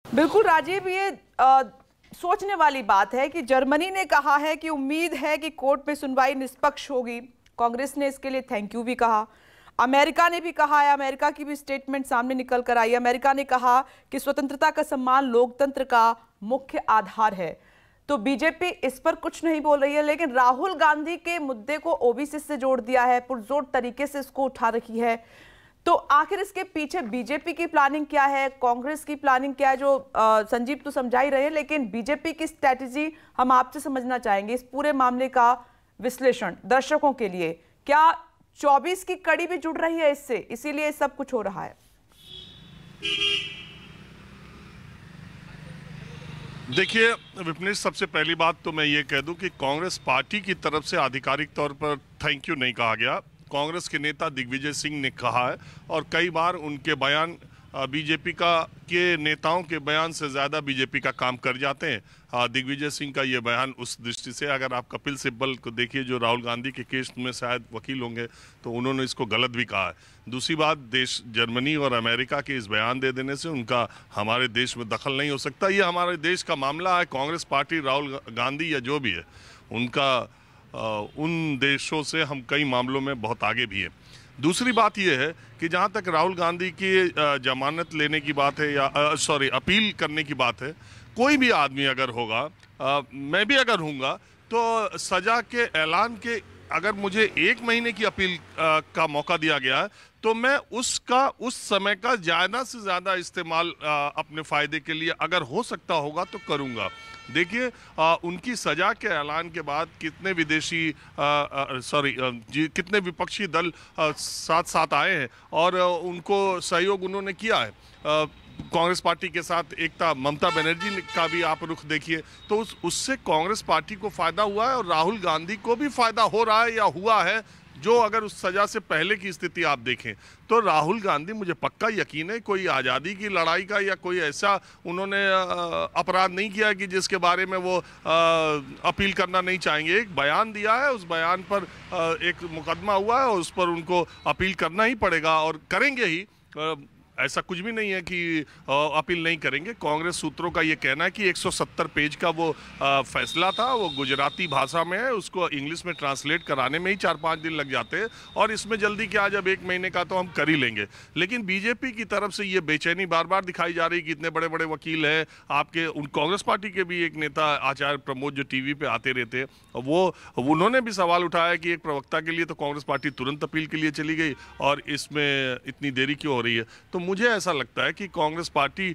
बिल्कुल राजीव, ये सोचने वाली बात है कि जर्मनी ने कहा है कि उम्मीद है कि कोर्ट में सुनवाई निष्पक्ष होगी। कांग्रेस ने इसके लिए थैंक यू भी कहा। अमेरिका ने भी कहा है, अमेरिका की भी स्टेटमेंट सामने निकल कर आई। अमेरिका ने कहा कि स्वतंत्रता का सम्मान लोकतंत्र का मुख्य आधार है। तो बीजेपी इस पर कुछ नहीं बोल रही है, लेकिन राहुल गांधी के मुद्दे को ओबीसी से जोड़ दिया है, पुरजोर तरीके से इसको उठा रखी है। तो आखिर इसके पीछे बीजेपी की प्लानिंग क्या है, कांग्रेस की प्लानिंग क्या है? जो संजीव तो समझा ही रहे हैं, लेकिन बीजेपी की स्ट्रैटेजी हम आपसे समझना चाहेंगे, इस पूरे मामले का विश्लेषण दर्शकों के लिए। क्या 24 की कड़ी भी जुड़ रही है इससे, इसीलिए सब कुछ हो रहा है? देखिए विपनेश, सबसे पहली बात तो मैं ये कह दूं कि कांग्रेस पार्टी की तरफ से आधिकारिक तौर पर थैंक यू नहीं कहा गया। कांग्रेस के नेता दिग्विजय सिंह ने कहा है और कई बार उनके बयान बीजेपी के नेताओं के बयान से ज़्यादा बीजेपी का काम कर जाते हैं। दिग्विजय सिंह का ये बयान उस दृष्टि से, अगर आप कपिल सिब्बल को देखिए जो राहुल गांधी के केस में शायद वकील होंगे, तो उन्होंने इसको गलत भी कहा है। दूसरी बात, देश जर्मनी और अमेरिका के इस बयान दे देने से उनका हमारे देश में दखल नहीं हो सकता। ये हमारे देश का मामला है। कांग्रेस पार्टी, राहुल गांधी या जो भी है, उनका उन देशों से हम कई मामलों में बहुत आगे भी हैं। दूसरी बात यह है कि जहाँ तक राहुल गांधी की जमानत लेने की बात है या अपील करने की बात है, कोई भी आदमी अगर होगा, मैं भी अगर हूँगा, तो सज़ा के ऐलान के अगर मुझे 1 महीने की अपील का मौका दिया गया है, तो मैं उस समय का ज़्यादा से ज़्यादा इस्तेमाल अपने फ़ायदे के लिए अगर हो सकता होगा तो करूँगा। देखिए उनकी सज़ा के ऐलान के बाद कितने कितने विपक्षी दल साथ साथ आए हैं और उनको सहयोग उन्होंने किया है। कांग्रेस पार्टी के साथ एकता, ममता बनर्जी का भी आप रुख देखिए, तो उससे कांग्रेस पार्टी को फ़ायदा हुआ है और राहुल गांधी को भी फ़ायदा हो रहा है या हुआ है। जो अगर उस सज़ा से पहले की स्थिति आप देखें तो राहुल गांधी, मुझे पक्का यकीन है, कोई आज़ादी की लड़ाई का या कोई ऐसा उन्होंने अपराध नहीं किया कि जिसके बारे में वो अपील करना नहीं चाहेंगे। एक बयान दिया है, उस बयान पर एक मुकदमा हुआ है और उस पर उनको अपील करना ही पड़ेगा और करेंगे ही। ऐसा कुछ भी नहीं है कि अपील नहीं करेंगे। कांग्रेस सूत्रों का ये कहना है कि 170 पेज का वो फैसला था, वो गुजराती भाषा में है, उसको इंग्लिश में ट्रांसलेट कराने में ही 4-5 दिन लग जाते हैं और इसमें जल्दी क्या, जब 1 महीने का तो हम कर ही लेंगे। लेकिन बीजेपी की तरफ से ये बेचैनी बार बार दिखाई जा रही कि इतने बड़े बड़े वकील हैं आपके। कांग्रेस पार्टी के भी एक नेता आचार्य प्रमोद जो टीवी पे आते रहते हैं, उन्होंने भी सवाल उठाया कि एक प्रवक्ता के लिए तो कांग्रेस पार्टी तुरंत अपील के लिए चली गई और इसमें इतनी देरी क्यों हो रही है। तो मुझे ऐसा लगता है कि कांग्रेस पार्टी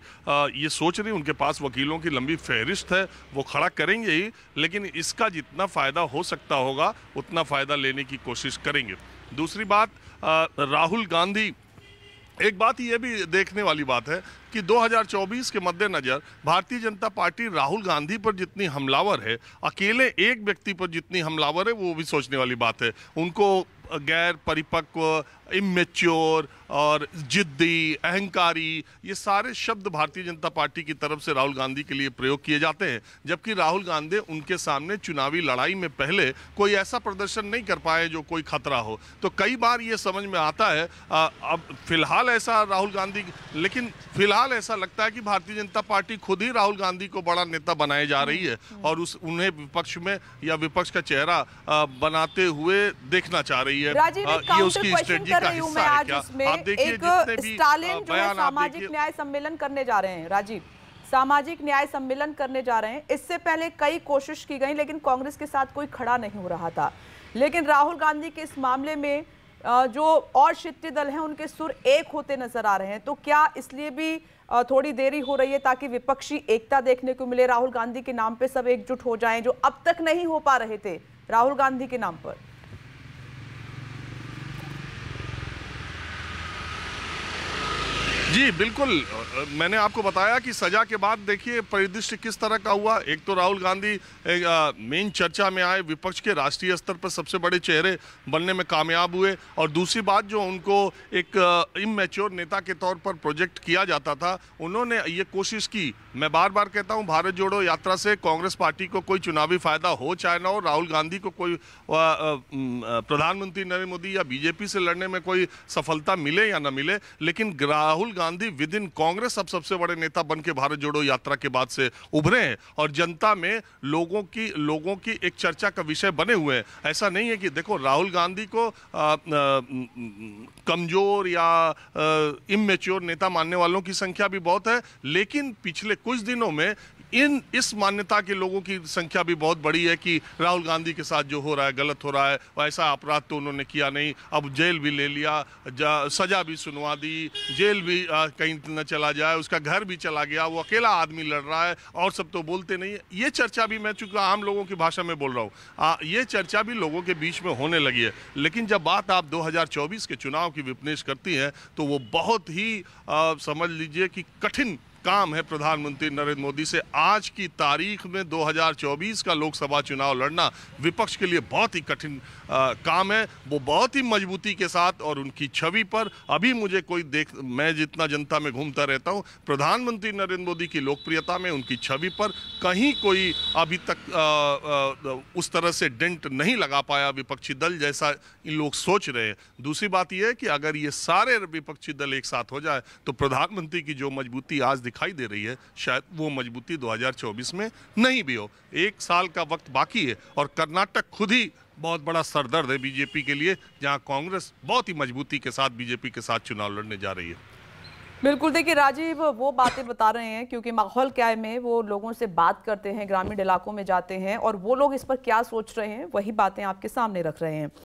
ये सोच रही, उनके पास वकीलों की लंबी फहरिस्त है, वो खड़ा करेंगे ही, लेकिन इसका जितना फ़ायदा हो सकता होगा उतना फ़ायदा लेने की कोशिश करेंगे। दूसरी बात, राहुल गांधी, एक बात ये भी देखने वाली बात है कि 2024 के मद्देनज़र भारतीय जनता पार्टी राहुल गांधी पर जितनी हमलावर है, अकेले एक व्यक्ति पर जितनी हमलावर है, वो भी सोचने वाली बात है। उनको गैर परिपक्व, इमेच्योर और जिद्दी, अहंकारी, ये सारे शब्द भारतीय जनता पार्टी की तरफ से राहुल गांधी के लिए प्रयोग किए जाते हैं, जबकि राहुल गांधी उनके सामने चुनावी लड़ाई में पहले कोई ऐसा प्रदर्शन नहीं कर पाए जो कोई खतरा हो। तो कई बार ये समझ में आता है, अब फिलहाल ऐसा राहुल गांधी, लेकिन फिलहाल ऐसा लगता है कि भारतीय जनता पार्टी खुद ही राहुल गांधी को बड़ा नेता बनाए जा रही है और उन्हें विपक्ष में या विपक्ष का चेहरा बनाते हुए देखना चाह रही है। ये उसकी स्ट्रेटजी का हिस्सा है क्या? आप देखिए, जितने भी स्टालिन जो है सामाजिक न्याय सम्मेलन करने जा रहे हैं, राजीव, सामाजिक न्याय सम्मेलन करने जा रहे हैं। इससे पहले कई कोशिश की गई, लेकिन कांग्रेस के साथ कोई खड़ा नहीं हो रहा था। लेकिन राहुल गांधी के इस मामले में जो और क्षेत्रीय दल हैं, उनके सुर एक होते नजर आ रहे हैं। तो क्या इसलिए भी थोड़ी देरी हो रही है ताकि विपक्षी एकता देखने को मिले, राहुल गांधी के नाम पे सब एकजुट हो जाएं, जो अब तक नहीं हो पा रहे थे राहुल गांधी के नाम पर? जी बिल्कुल, मैंने आपको बताया कि सजा के बाद देखिए परिदृश्य किस तरह का हुआ। एक तो राहुल गांधी मेन चर्चा में आए, विपक्ष के राष्ट्रीय स्तर पर सबसे बड़े चेहरे बनने में कामयाब हुए, और दूसरी बात, जो उनको एक इमैच्योर नेता के तौर पर प्रोजेक्ट किया जाता था, उन्होंने ये कोशिश की। मैं बार बार कहता हूँ, भारत जोड़ो यात्रा से कांग्रेस पार्टी को कोई चुनावी फायदा हो चाहे ना हो, राहुल गांधी को कोई प्रधानमंत्री नरेंद्र मोदी या बीजेपी से लड़ने में कोई सफलता मिले या ना मिले, लेकिन राहुल गांधी विद इन कांग्रेस अब सबसे बड़े नेता बन के भारत जोड़ो यात्रा के बाद से उभरे हैं और जनता में लोगों की एक चर्चा का विषय बने हुए हैं। ऐसा नहीं है कि देखो राहुल गांधी को कमजोर या इमेच्योर नेता मानने वालों की संख्या भी बहुत है, लेकिन पिछले कुछ दिनों में इस मान्यता के लोगों की संख्या भी बहुत बड़ी है कि राहुल गांधी के साथ जो हो रहा है गलत हो रहा है। ऐसा अपराध तो उन्होंने किया नहीं, अब जेल भी ले लिया, सजा भी सुनवा दी, जेल भी कहीं न चला जाए, उसका घर भी चला गया, वो अकेला आदमी लड़ रहा है और सब तो बोलते नहीं है। ये चर्चा भी मैं चूंकि आम लोगों की भाषा में बोल रहा हूँ, ये चर्चा भी लोगों के बीच में होने लगी है। लेकिन जब बात आप 2024 के चुनाव की विपनेश करती हैं तो वो बहुत ही समझ लीजिए कि कठिन काम है प्रधानमंत्री नरेंद्र मोदी से। आज की तारीख में 2024 का लोकसभा चुनाव लड़ना विपक्ष के लिए बहुत ही कठिन काम है। वो बहुत ही मजबूती के साथ और उनकी छवि पर अभी मुझे मैं जितना जनता में घूमता रहता हूं, प्रधानमंत्री नरेंद्र मोदी की लोकप्रियता में, उनकी छवि पर कहीं कोई अभी तक उस तरह से डेंट नहीं लगा पाया विपक्षी दल जैसा इन लोग सोच रहे हैं। दूसरी बात यह है कि अगर ये सारे विपक्षी दल एक साथ हो जाए तो प्रधानमंत्री की जो मजबूती आज दिखाई दे रही है शायद वो मजबूती 2024 में नहीं भी हो। 1 साल का वक्त बाकी है और कर्नाटक खुद ही बहुत बड़ा सरदर्द है बीजेपी के लिए, जहां कांग्रेस बहुत ही मजबूती के साथ बीजेपी के साथ चुनाव लड़ने जा रही है। बिल्कुल, देखिए राजीव वो बातें बता रहे हैं क्योंकि माहौल क्या है में वो लोगों से बात करते हैं, ग्रामीण इलाकों में जाते हैं और वो लोग इस पर क्या सोच रहे हैं वही बातें आपके सामने रख रहे हैं।